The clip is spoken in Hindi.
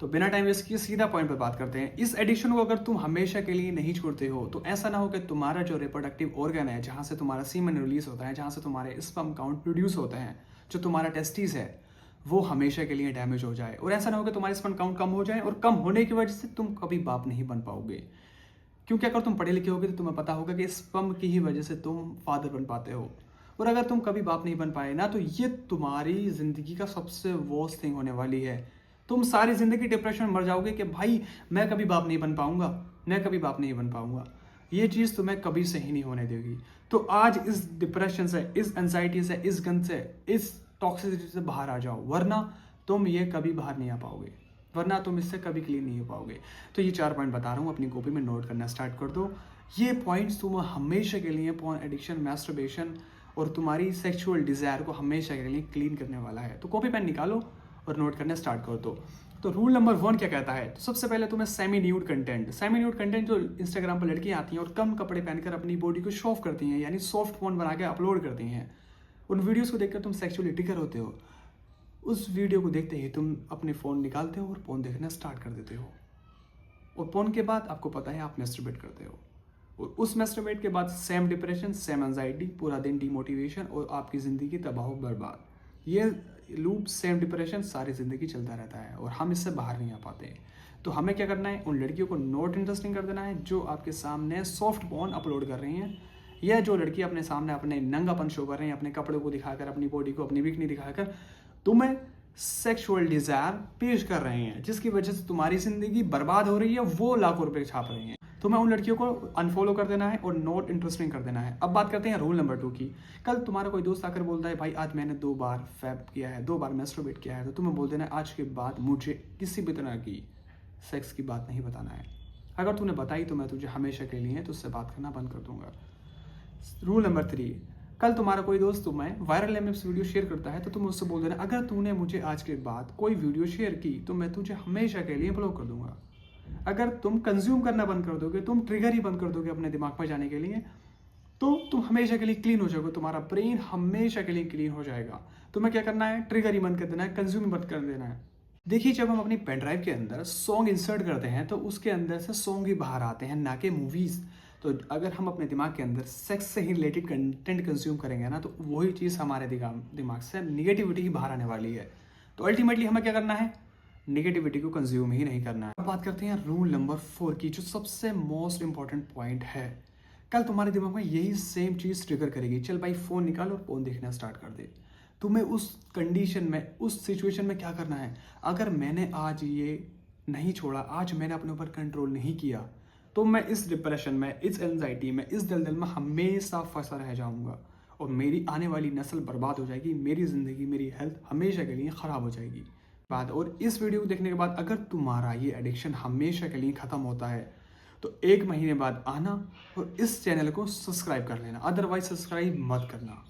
तो बिना टाइम वेस्ट किए सीधा पॉइंट पर बात करते हैं। इस एडिक्शन को अगर तुम हमेशा के लिए नहीं छोड़ते हो तो ऐसा ना हो कि तुम्हारा जो रिप्रोडक्टिव ऑर्गन है, जहाँ से तुम्हारा सीमन रिलीज होता है, जहाँ से तुम्हारे स्पर्म काउंट प्रोड्यूस होते हैं, जो तुम्हारा टेस्टिस है, वो हमेशा के लिए डैमेज हो जाए। और ऐसा ना हो कि तुम्हारा स्पर्म काउंट कम हो जाए और कम होने की वजह से तुम कभी बाप नहीं बन पाओगे। क्योंकि अगर तुम पढ़े लिखे होगे तो तुम्हें पता होगा कि स्पर्म की ही वजह से तुम फादर बन पाते हो। और अगर तुम कभी बाप नहीं बन पाए ना, तो ये तुम्हारी ज़िंदगी का सबसे वर्स्ट थिंग होने वाली है। तुम सारी ज़िंदगी डिप्रेशन में मर जाओगे कि भाई मैं कभी बाप नहीं बन पाऊंगा, मैं कभी बाप नहीं बन पाऊंगा। ये चीज़ तुम्हें कभी सही नहीं होने देगी। तो आज इस डिप्रेशन से, इस एंजाइटी से, इस गन से, इस टॉक्सिसिटी से बाहर आ जाओ, वरना तुम ये कभी बाहर नहीं आ पाओगे, वरना तुम इससे कभी क्लीन नहीं हो पाओगे। तो ये 4 पॉइंट बता रहा हूँ, अपनी कॉपी में नोट करना स्टार्ट कर दो। ये पॉइंट्स तुम हमेशा के लिए पॉर्न एडिक्शन, मैस्टरबेशन और तुम्हारी सेक्सुअल डिज़ायर को हमेशा के लिए क्लीन करने वाला है। तो कॉपी पेन निकालो और नोट करना स्टार्ट कर दो। तो रूल नंबर 1 क्या कहता है? तो सबसे पहले तुम्हें सेमी न्यूड कंटेंट जो इंस्टाग्राम पर लड़कियां आती हैं और कम कपड़े पहनकर अपनी बॉडी को शो ऑफ करती हैं, यानी सॉफ्ट फोन बना के अपलोड करती हैं, उन वीडियोस को देखकर तुम सेक्सुअली ट्रिगर होते हो। उस वीडियो को देखते ही तुम अपने फ़ोन निकालते हो और फोन देखना स्टार्ट कर देते हो। और फोन के बाद आपको पता है आप मैस्टरबेट करते हो। और उस मैस्टरबेट के बाद सेम डिप्रेशन, सेम एंजाइटी, पूरा दिन डिमोटिवेशन और आपकी ज़िंदगी तबाह बर्बाद। ये लूप, सेम डिप्रेशन सारी ज़िंदगी चलता रहता है और हम इससे बाहर नहीं आ पाते। तो हमें क्या करना है? उन लड़कियों को नॉट इंटरेस्टिंग कर देना है जो आपके सामने सॉफ्ट पोर्न अपलोड कर रही हैं, या जो लड़की अपने सामने अपने नंगापन शो कर रही हैं, अपने कपड़ों को दिखाकर, अपनी बॉडी को, अपनी वीकनेस दिखाकर तुम्हें सेक्सुअल डिज़ायर पेश कर रहे हैं, जिसकी वजह से तुम्हारी ज़िंदगी बर्बाद हो रही है। वो लाखों रुपए छाप रही हैं। तुम्हें उन लड़कियों को अनफॉलो कर देना है और नॉट इंटरेस्टिंग कर देना है। अब बात करते हैं रूल नंबर 2 की। कल तुम्हारा कोई दोस्त आकर बोलता है भाई आज मैंने 2 बार फैप किया है, 2 बार मैस्टरबेट किया है, तो तुम्हें बोल देना है आज के बाद मुझे किसी भी तरह की सेक्स की बात नहीं बताना है। अगर तूने बताई तो मैं तुझे हमेशा के लिए तुझसे बात करना बंद कर दूंगा। रूल नंबर 3, कल तुम्हारा कोई दोस्त तुम्हें वायरल एमएप्स वीडियो शेयर करता है तो तुम उससे बोल देना अगर तूने मुझे आज के बाद कोई वीडियो शेयर की तो मैं तुझे हमेशा के लिए ब्लॉक कर दूंगा। अगर तुम कंज्यूम करना बंद कर दोगे, तुम ट्रिगर ही बंद कर दोगे अपने दिमाग पर जाने के लिए, तो तुम हमेशा के लिए क्लीन हो जाओगे। तुम्हारा ब्रेन हमेशा के लिए क्लीन हो जाएगा। तुम्हें क्या करना है? ट्रिगर ही बंद कर देना है, कंज्यूम ही बंद कर देना है। देखिए, जब हम अपनी पेन ड्राइव के अंदर सॉन्ग इंसर्ट करते हैं तो उसके अंदर से सॉन्ग ही बाहर आते हैं, ना कि मूवीज़। तो अगर हम अपने दिमाग के अंदर सेक्स से ही रिलेटेड कंटेंट कंज्यूम करेंगे ना, तो वही चीज़ हमारे दिमाग से निगेटिविटी ही बाहर आने वाली है। तो अल्टीमेटली हमें क्या करना है? निगेटिविटी को कंज्यूम ही नहीं करना है। अब बात करते हैं रूल नंबर 4 की, जो सबसे मोस्ट इंपॉर्टेंट पॉइंट है। कल तुम्हारे दिमाग में यही सेम चीज़ ट्रिगर करेगी, चल भाई फ़ोन निकाल और फ़ोन देखना स्टार्ट कर दे। तुम्हें उस कंडीशन में, उस सिचुएशन में क्या करना है? अगर मैंने आज ये नहीं छोड़ा, आज मैंने अपने ऊपर कंट्रोल नहीं किया, तो मैं इस डिप्रेशन में, इस एंजाइटी में, इस दलदल में हमेशा फंसा रह जाऊंगा और मेरी आने वाली नस्ल बर्बाद हो जाएगी। मेरी ज़िंदगी, मेरी हेल्थ हमेशा के लिए ख़राब हो जाएगी। और इस वीडियो को देखने के बाद अगर तुम्हारा ये एडिक्शन हमेशा के लिए ख़त्म होता है तो 1 महीने बाद आना और इस चैनल को सब्सक्राइब कर लेना, अदरवाइज सब्सक्राइब मत करना।